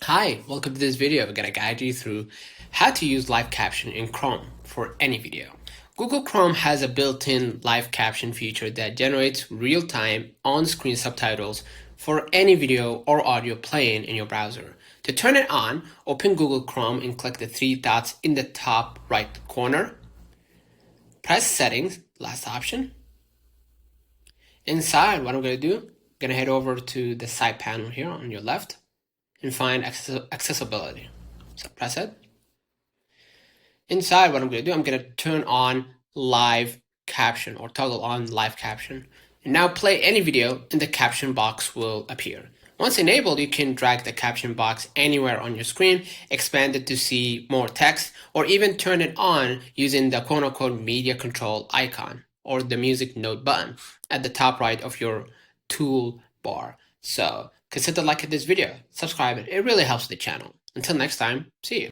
Hi, welcome to this video. We're gonna guide you through how to use live caption in Chrome for any video. Google Chrome has a built-in live caption feature that generates real-time on-screen subtitles for any video or audio playing in your browser. To turn it on, open Google Chrome and click the three dots in the top right corner. Press Settings, last option. Inside, what I'm gonna do, I'm gonna head over to the side panel here on your left and find accessibility. So press it. Inside, what I'm going to do, I'm going to turn on live caption or toggle on live caption. And now play any video and the caption box will appear. Once enabled, you can drag the caption box anywhere on your screen, expand it to see more text, or even turn it on using the quote-unquote media control icon or the music note button at the top right of your toolbar. So consider liking this video, subscribe it really helps the channel. Until next time, see you.